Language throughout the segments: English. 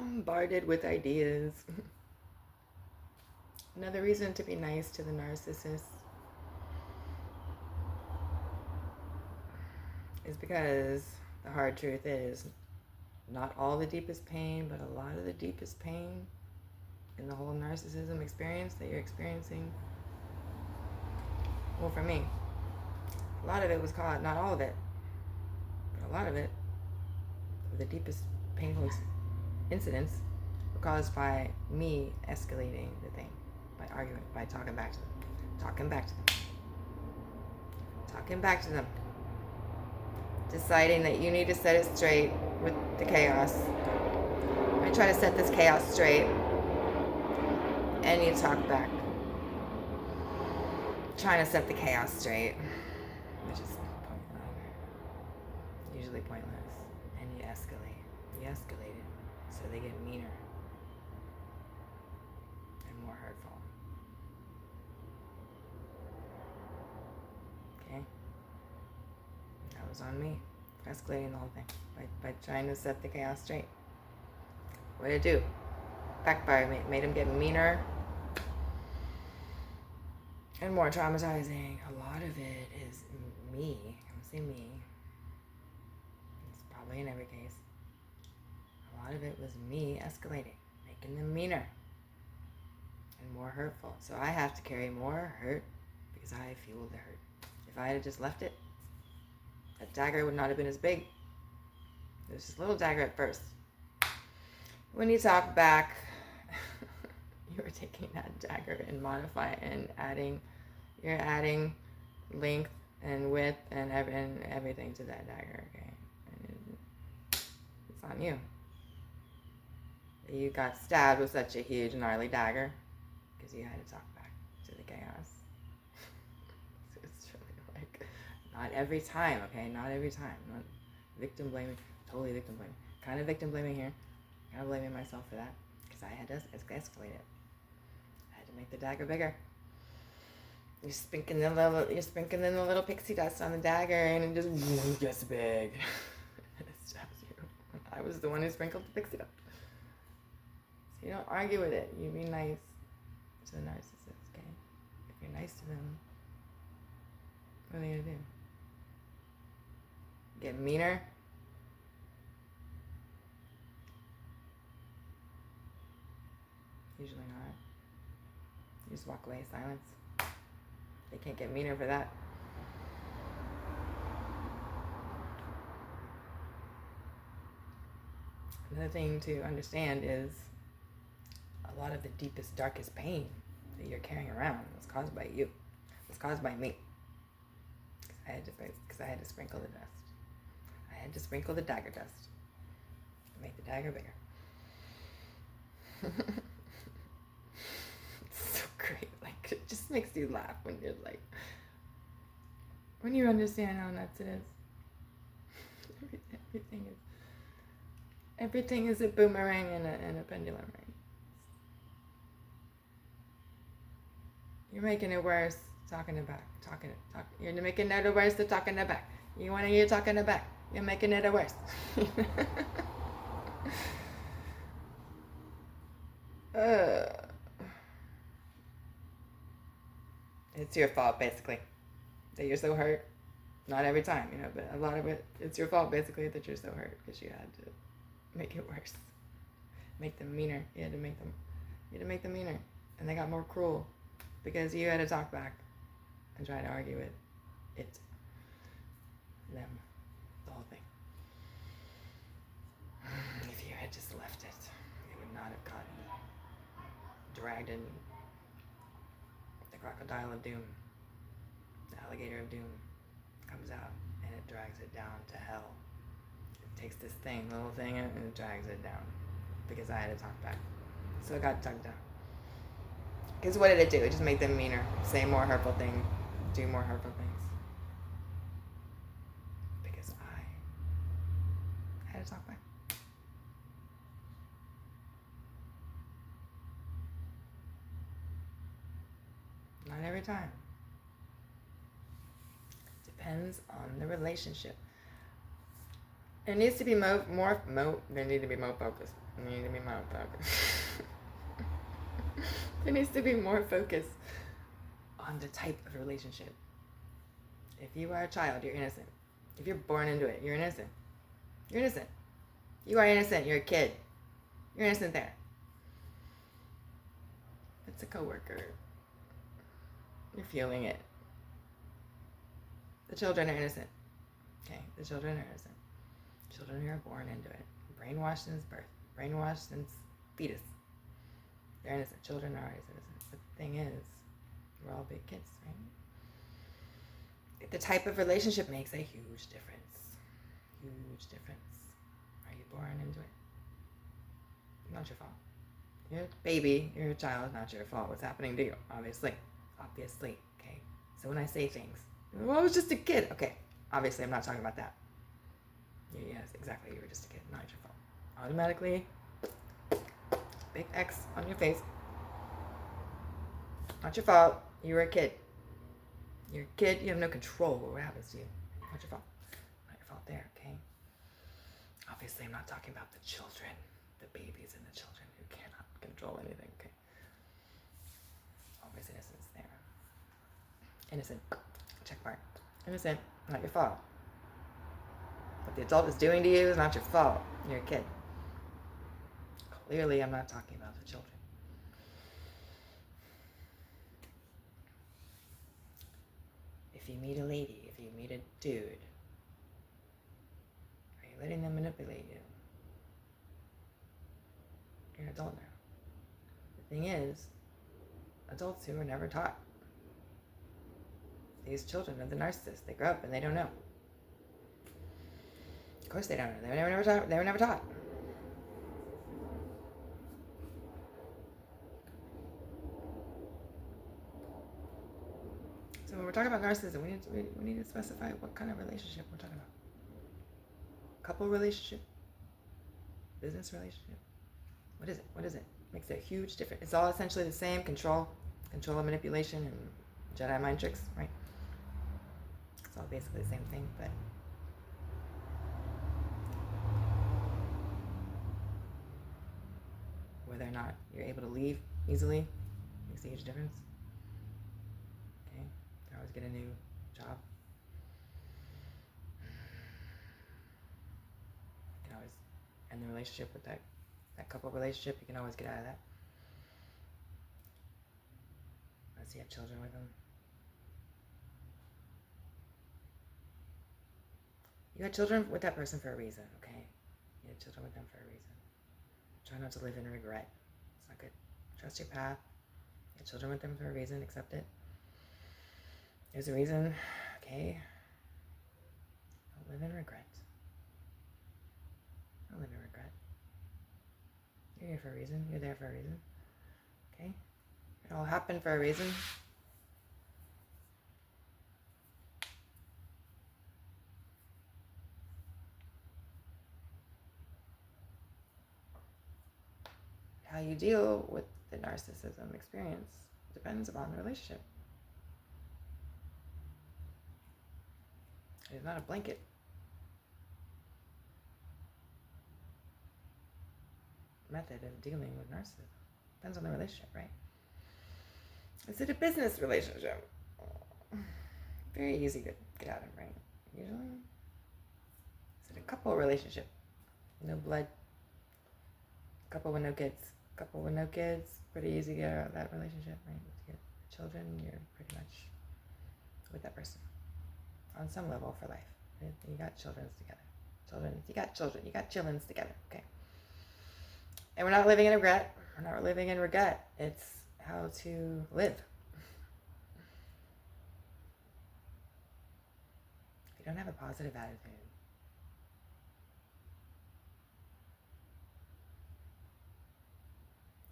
bombarded with ideas. Another reason to be nice to the narcissist is because the hard truth is not all the deepest pain, but a lot of the deepest pain in the whole narcissism experience that you're experiencing. Well, for me, a lot of it was caused, not all of it, but a lot of it, the deepest painful incidents were caused by me escalating the thing, by arguing, by talking back to them, deciding that you need to set it straight with the chaos. I'm going to try to set this chaos straight, and you talk back. Trying to set the chaos straight, which is usually pointless, and you escalate it, so they get meaner and more hurtful. Okay? That was on me, escalating the whole thing, by trying to set the chaos straight. What did it do? Backfired, made him get meaner and more traumatizing. A lot of it is me. I'm gonna say me. It's probably in every case. A lot of it was me escalating, making them meaner and more hurtful. So I have to carry more hurt because I fueled the hurt. If I had just left it, that dagger would not have been as big. It was just a little dagger at first. When you talk back, you were taking that dagger and modifying and you're adding length and width and everything to that dagger, okay? And it's on you. You got stabbed with such a huge, gnarly dagger because you had to talk back to the chaos. So it's really like, not every time, okay? Not every time. Not victim blaming, totally victim blaming. Kind of victim blaming here. Kind of blaming myself for that because I had to escalate it. I had to make the dagger bigger. You're sprinkling the little pixie dust on the dagger, and it just gets big. And it stabs you. I was the one who sprinkled the pixie dust. So you don't argue with it. You be nice to the narcissist, okay? If you're nice to them, what are they gonna do? Get meaner? Usually not. You just walk away, silence. They can't get meaner for that. Another thing to understand is a lot of the deepest, darkest pain that you're carrying around was caused by you. It was caused by me. Because I had to sprinkle the dust. I had to sprinkle the dagger dust to make the dagger bigger. It's so great. Like, it just makes you laugh when you're like, when you understand how nuts it is. Everything is a boomerang and a pendulum, right? You're making it worse talking it back. You're making it worse to talking it back. You want to hear talking it back. You're making it worse. It's your fault, basically, that you're so hurt. Not every time, but a lot of it, it's your fault, basically, that you're so hurt because you had to make it worse. Make them meaner. You had to make them meaner. And they got more cruel because you had to talk back and try to argue with them, the whole thing. If you had just left it, you would not have gotten dragged in the crocodile of doom. The alligator of doom comes out and it drags it down to hell. It takes this little thing, and it drags it down because I had to talk back. So it got tugged down. Because what did it do? It just made them meaner, say more hurtful things, do more hurtful things. Because I had to talk back. Not every time. Depends on the relationship. There needs to be more focus. You need to be more focused. There needs to be more focus on the type of relationship. If you are a child, you're innocent. If you're born into it, you're innocent. You're innocent. You are innocent. You're a kid. You're innocent there. If it's a coworker, you're feeling it. The children are innocent. Okay, the children are innocent. Children who are born into it. Brainwashed since birth. Brainwashed since fetus. They're innocent. Children are always innocent. But the thing is, we're all big kids, right? The type of relationship makes a huge difference. Huge difference. Are you born into it? Not your fault. You're a baby, you're a child, not your fault. What's happening to you? Obviously. Obviously. Okay. So when I say things, well, I was just a kid. Okay. Obviously, I'm not talking about that. Yes, exactly. You were just a kid. Not your fault. Automatically, big X on your face. Not your fault. You were a kid. You're a kid. You have no control over what happens to you. Not your fault. Not your fault there, okay? Obviously, I'm not talking about the children, the babies and the children who cannot control anything, okay? Always innocence there. Innocent. Check mark. Innocent. Not your fault. What the adult is doing to you is not your fault. You're a kid. Clearly, I'm not talking about the children. If you meet a lady, if you meet a dude, are you letting them manipulate you? You're an adult now. The thing is, adults who are never taught. These children of the narcissist, they grow up and they don't know. Of course they don't know. They were never taught. They were never taught. So when we're talking about narcissism, we need to specify what kind of relationship we're talking about. Couple relationship? Business relationship? What is it? What is it? Makes a huge difference. It's all essentially the same. Control and manipulation and Jedi mind tricks, right? It's all basically the same thing, but whether or not you're able to leave easily makes a huge difference. Okay? You can always get a new job. You can always end the relationship with that couple relationship. You can always get out of that. Unless you have children with them. You had children with that person for a reason, okay? You had children with them for a reason. Try not to live in regret. It's not good. Trust your path. You had children with them for a reason. Accept it. There's a reason, okay? Don't live in regret. Don't live in regret. You're here for a reason. You're there for a reason. Okay? It all happened for a reason. How you deal with the narcissism experience depends upon the relationship. It is not a blanket. Method of dealing with narcissism. Depends on the relationship, right? Is it a business relationship? Very easy to get out of, right? Usually. Is it a couple relationship? No blood. Couple with no kids. Couple with no kids. Pretty easy to get out of that relationship, right? You get children, you're pretty much with that person. On some level for life. Right? You got children's together. You got children's together, okay? And we're not living in regret. We're not living in regret. It's how to live. If you don't have a positive attitude,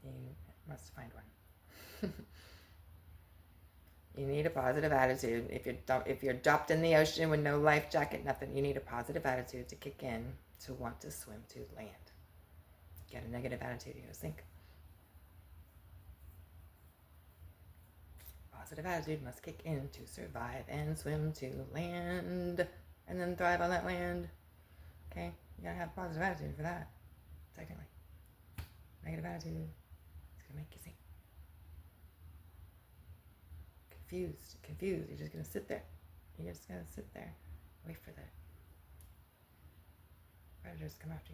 you must find one. You need a positive attitude. If you're dropped in the ocean with no life jacket, nothing, you need a positive attitude to kick in to want to swim to land. Get a negative attitude, you're going to sink. Positive attitude must kick in to survive and swim to land and then thrive on that land. Okay? You gotta have a positive attitude for that, technically. Negative attitude. It's gonna make you sing. Confused. You're just gonna sit there. You're just gonna sit there. Wait for the predators to come after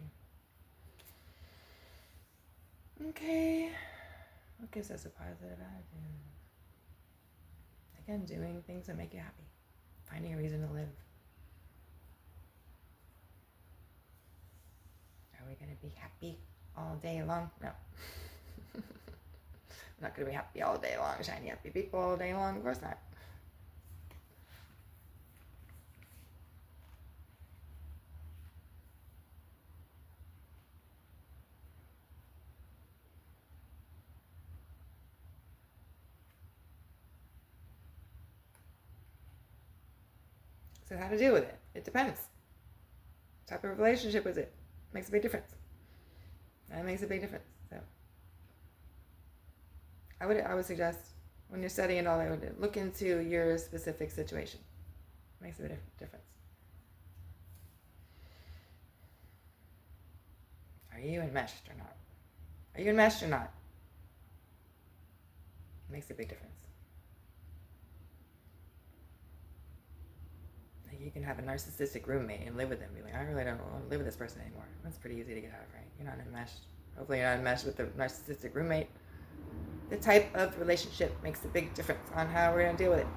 you. Okay. What gives us a positive attitude? Again, doing things that make you happy. Finding a reason to live. Are we gonna be happy all day long? No. I'm not going to be happy all day long, shiny happy people all day long. Of course not. So how to deal with it? It depends. What type of relationship is it? Makes a big difference. That makes a big difference. So I would suggest when you're studying and all that, look into your specific situation. It makes a big difference. Are you enmeshed or not? Are you enmeshed or not? It makes a big difference. Like you can have a narcissistic roommate and live with them. Be like, I really don't want to live with this person anymore. That's pretty easy to get out of, right? You're not enmeshed. Hopefully you're not enmeshed with the narcissistic roommate. The type of relationship makes a big difference on how we're going to deal with it.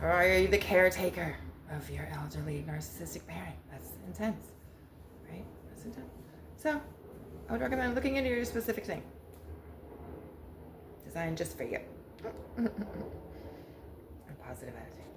Or are you the caretaker of your elderly narcissistic parent? That's intense, right? That's intense. So I would recommend looking into your specific thing. Designed just for you. A positive attitude.